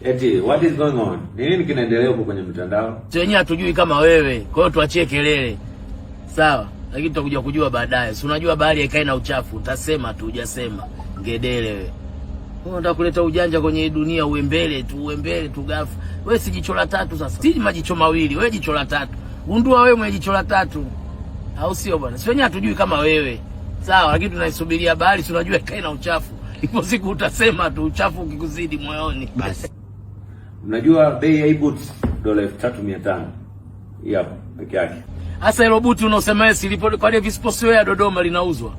Eti what is going on? Nini kinaendelea huko kwenye mtandao? Wenyewe hatujui kama wewe. Kwa hiyo tuachie kelele. Sawa? Lakini tutakuja kujua baadaye. Si unajua bahari haikai na uchafu. Utasema tu hujasema. Ngedele wewe. Wewe unataka kuleta ujanja kwenye dunia, uembele tu gafu. Wewe si jicho la tatu sasa. Si majicho mawili, wewe jicho la tatu. Gundua wewe mwenye jicho la tatu. Au sio bwana? Si wenyewe hatujui kama wewe. Sawa, lakini tunaisubiria bahari, si unajua haikai na uchafu. Ipo siku utasema tu uchafu ukikuzidi moyoni. Basi. Unajua bei ya boots $3,500. Hapo peke yake. Hasa hilo buti unaosema wewe silipo kwa Davis Sportswear Dodoma linauzwa.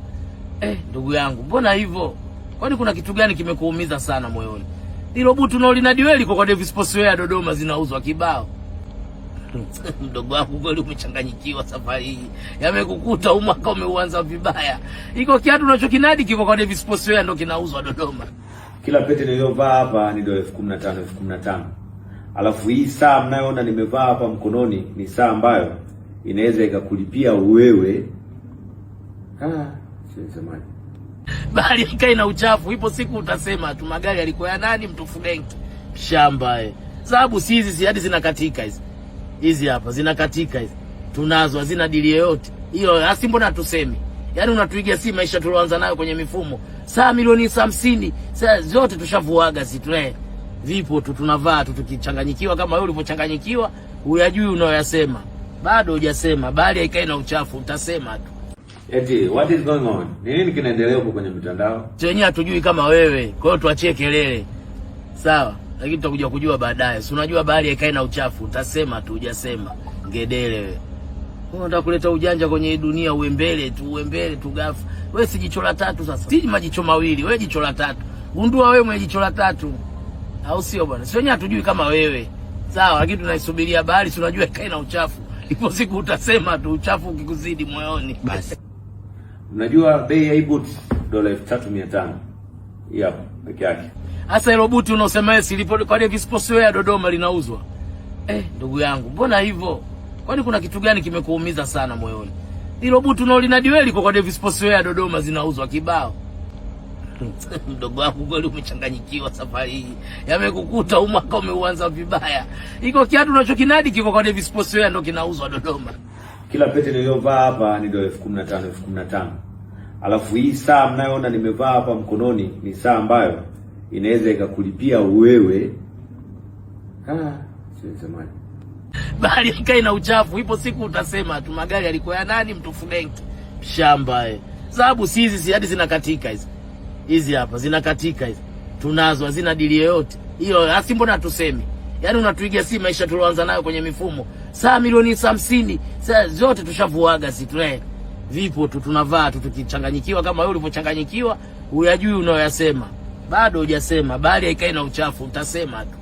Ndugu yangu, mbona hivyo? Kwani kuna kitu gani kimekuumiza sana moyoni? Hilo buti unaolinadiwe liko kwa Davis Sportswear Dodoma zinauzwa kibao. Mdogo wangu kweli umechanganyikiwa safari hii. Yamekukuta mwaka umeuanza vibaya. Iko kiatu unachokinadi kiko kwa Davis Sportswear ndo kinauzwa Dodoma. Kila pete niliyovaa hapa ni $15,000. Alafu hii saa mnayoona nimevaa hapa mkononi ni saa ambayo inaweza ikakulipia wewe. Sisemaje? Bali ikai na uchafu, ipo siku utasema tu magari yalikuwa ya nani mtufu benki. Shamba sababu si hizi hadi zinakatika hizi. Hizi hapa zinakatika hizi. Tunazo hazina dili yoyote. Hiyo asi mbona tusemi? Yaani unatuigia si maisha tulioanza nayo kwenye mifumo. Saa milioni 50, saa zote tushavuaga si tu vipo tu tunavaa tu tukichanganyikiwa kama wewe ulivyochanganyikiwa, huyajui unayoyasema. Bado hujasema, bali haikai na uchafu, utasema tu. Eti what is going on? Nini kinaendelea huko kwenye mtandao? Wenyewe hatujui kama wewe. Kwa hiyo tuachie kelele. Sawa? Lakini tutakuja kujua baadaye. Si unajua bahari haikai na uchafu, utasema tu hujasema. Ngedele wewe. Wewe unataka kuleta ujanja kwenye dunia, uembele tu gafu. Wewe si jicho la tatu sasa. Si majicho mawili, wewe jicho la tatu. Gundua wewe mwenye jicho la tatu. Au sio bwana? Si wenyewe hatujui kama wewe. Sawa, lakini tunaisubiria bahari, si unajua haikai na uchafu. Ipo siku utasema tu uchafu ukikuzidi moyoni. Basi. Unajua bei ya boots $3,500. Hapo peke yake. Hasa hilo buti unaosema wewe silipo kwa Davis Sportswear Dodoma linauzwa. Ndugu yangu, mbona hivyo? Kwani kuna kitu gani kimekuumiza sana moyoni? Hilo buti unaolinadiwe liko kwa Davis Sportswear Dodoma zinauzwa kibao. Mdogo wangu kweli umechanganyikiwa safari hii. Yamekukuta mwaka umeuanza vibaya. Iko kiatu unachokinadi kiko kwa Davis Sportswear ndo kinauzwa Dodoma. Kila pete niliyovaa hapa ni $15,000. Alafu hii saa mnayoona nimevaa hapa mkononi ni saa ambayo inaweza ikakulipia wewe. Sisemaje? Bali ikai na uchafu, ipo siku utasema tu magari yalikuwa ya nani mtufu benki. Shamba sababu si hizi hadi zinakatika hizi. Hizi hapa zinakatika hizi. Tunazo hazina dili yoyote. Hiyo asi mbona tusemi? Yaani unatuigia si maisha tulioanza nayo kwenye mifumo. Saa milioni 50, saa zote tushavuaga si tu vipo tu tunavaa tu tukichanganyikiwa kama wewe ulivyochanganyikiwa, huyajui unayoyasema. Bado hujasema, bali haikai na uchafu, utasema tu.